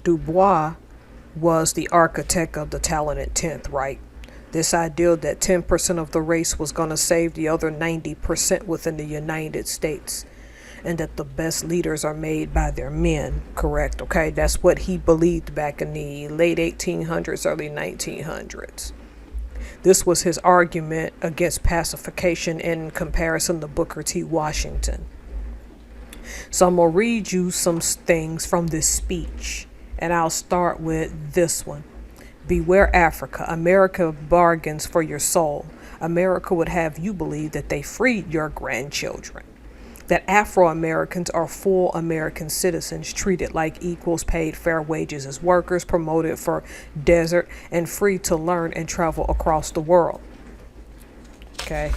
Dubois was the architect of the talented 10th, right? This ideal that 10% of the race was going to save the other 90% within the United States, and that the best leaders are made by their men, correct? Okay, that's what he believed back in the late 1800s, early 1900s. This was his argument against pacification in comparison to Booker T. Washington. So I'm going to read you some things from this speech, and I'll start with this one. Beware Africa. America bargains for your soul. America would have you believe that they freed your grandchildren. That Afro-Americans are full American citizens, treated like equals, paid fair wages as workers, promoted for desert, and free to learn and travel across the world. Okay,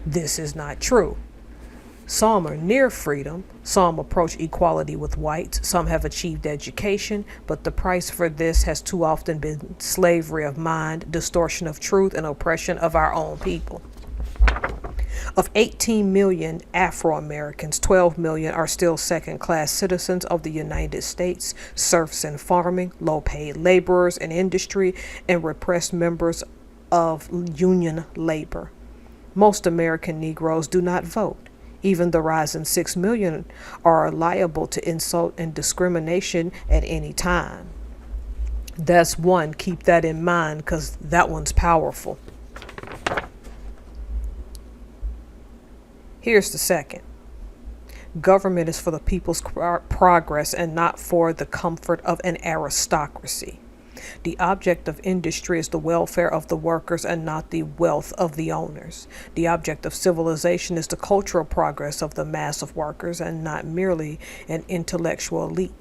this is not true. Some are near freedom, some approach equality with whites, some have achieved education, but the price for this has too often been slavery of mind, distortion of truth, and oppression of our own people. Of 18 million Afro-Americans, 12 million are still second-class citizens of the United States, serfs in farming, low-paid laborers in industry, and repressed members of union labor. Most American Negroes do not vote. Even the rising 6 million are liable to insult and discrimination at any time. That's one. Keep that in mind, because that one's powerful. Here's the second. Government is for the people's progress and not for the comfort of an aristocracy. The object of industry is the welfare of the workers and not the wealth of the owners. The object of civilization is the cultural progress of the mass of workers and not merely an intellectual elite.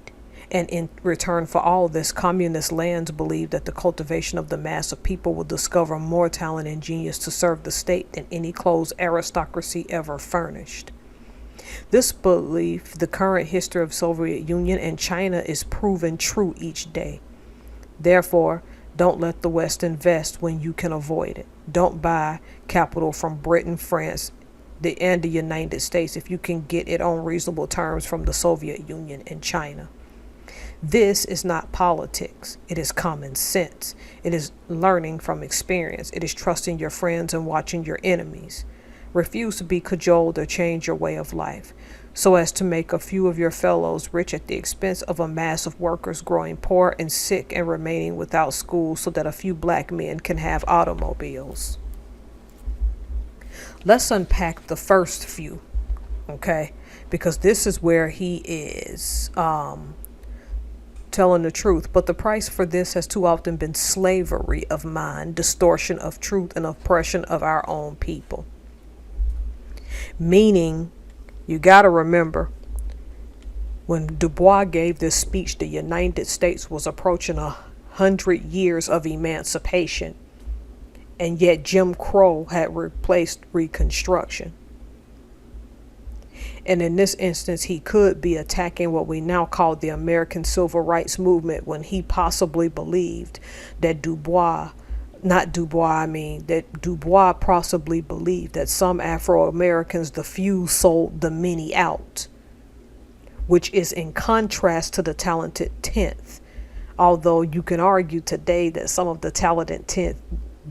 And in return for all this, communist lands believe that the cultivation of the mass of people will discover more talent and genius to serve the state than any closed aristocracy ever furnished. This belief, the current history of Soviet Union and China, is proven true each day. Therefore, don't let the West invest when you can avoid it. Don't buy capital from Britain, France, and the United States if you can get it on reasonable terms from the Soviet Union and China. This is not politics. It is common sense. It is learning from experience. It is trusting your friends and watching your enemies. Refuse to be cajoled or change your way of life so as to make a few of your fellows rich at the expense of a mass of workers growing poor and sick and remaining without schools so that a few black men can have automobiles. Let's unpack the first few, okay? Because this is where he is telling the truth. But the price for this has too often been slavery of mind, distortion of truth, and oppression of our own people. Meaning, you got to remember, when Dubois gave this speech, the United States was approaching 100 years of emancipation, and yet Jim Crow had replaced Reconstruction. And in this instance, he could be attacking what we now call the American Civil Rights Movement when he possibly believed that Dubois possibly believed that some Afro-Americans, the few, sold the many out, which is in contrast to the talented 10th. Although you can argue today that some of the talented 10th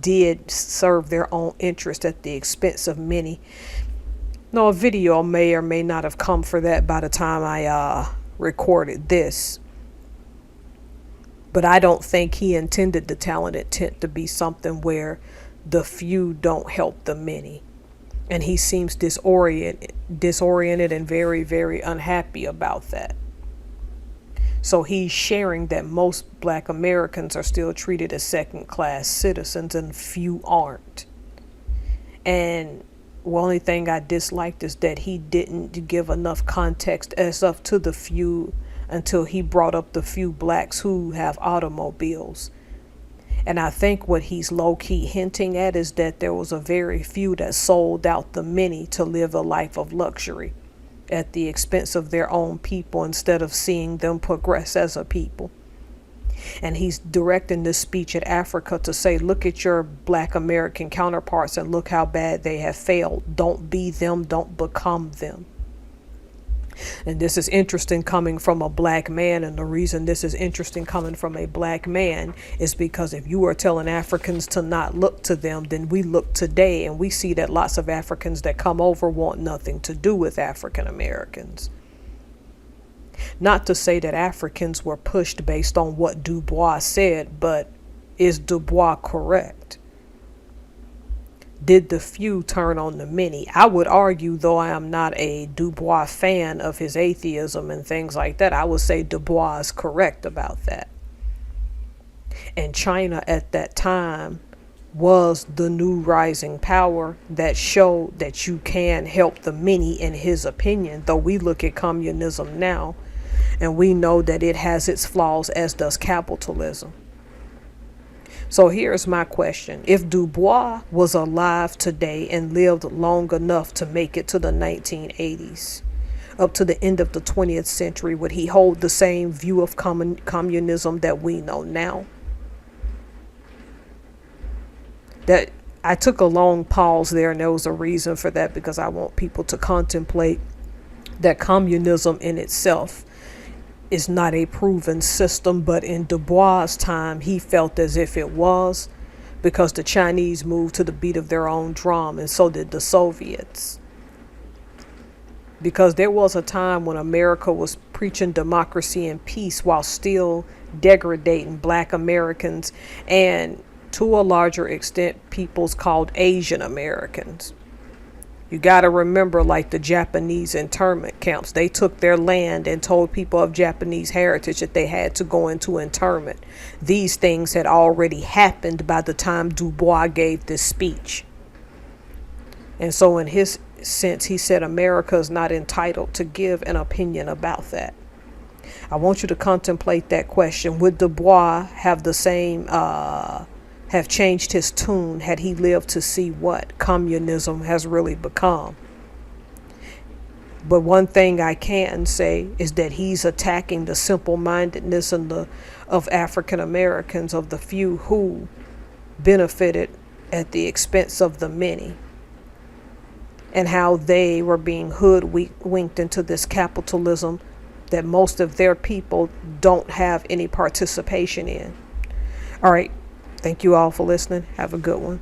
did serve their own interest at the expense of many. No, a video may or may not have come for that by the time I recorded this. But I don't think he intended the talented 10th to be something where the few don't help the many. And he seems disoriented and very, very unhappy about that. So he's sharing that most black Americans are still treated as second-class citizens and few aren't. And the only thing I disliked is that he didn't give enough context as up to the few until he brought up the few blacks who have automobiles. And I think what he's low-key hinting at is that there was a very few that sold out the many to live a life of luxury at the expense of their own people instead of seeing them progress as a people. And he's directing this speech at Africa to say, look at your black American counterparts and look how bad they have failed. Don't be them. Don't become them. And this is interesting coming from a black man. And the reason this is interesting coming from a black man is because if you are telling Africans to not look to them, then we look today and we see that lots of Africans that come over want nothing to do with African Americans. Not to say that Africans were pushed based on what Dubois said, but is Dubois correct? Did the few turn on the many? I would argue, though I am not a Dubois fan of his atheism and things like that, I would say Dubois is correct about that. And China at that time was the new rising power that showed that you can help the many, in his opinion, though we look at communism now and we know that it has its flaws, as does capitalism. So here's my question. If Dubois was alive today and lived long enough to make it to the 1980s, up to the end of the 20th century, would he hold the same view of communism that we know now? That I took a long pause there, and there was a reason for that, because I want people to contemplate that communism in itself is not a proven system, but in Dubois' time, he felt as if it was, because the Chinese moved to the beat of their own drum, and so did the Soviets. Because there was a time when America was preaching democracy and peace while still degrading black Americans and, to a larger extent, peoples called Asian Americans. You got to remember, like the Japanese internment camps, they took their land and told people of Japanese heritage that they had to go into internment. These things had already happened by the time Dubois gave this speech. And so in his sense, he said America is not entitled to give an opinion about that. I want you to contemplate that question. Would Dubois have the same have changed his tune had he lived to see what communism has really become? But one thing I can say is that he's attacking the simple-mindedness of African Americans, of the few who benefited at the expense of the many, and how they were being hoodwinked into this capitalism that most of their people don't have any participation in. All right. Thank you all for listening. Have a good one.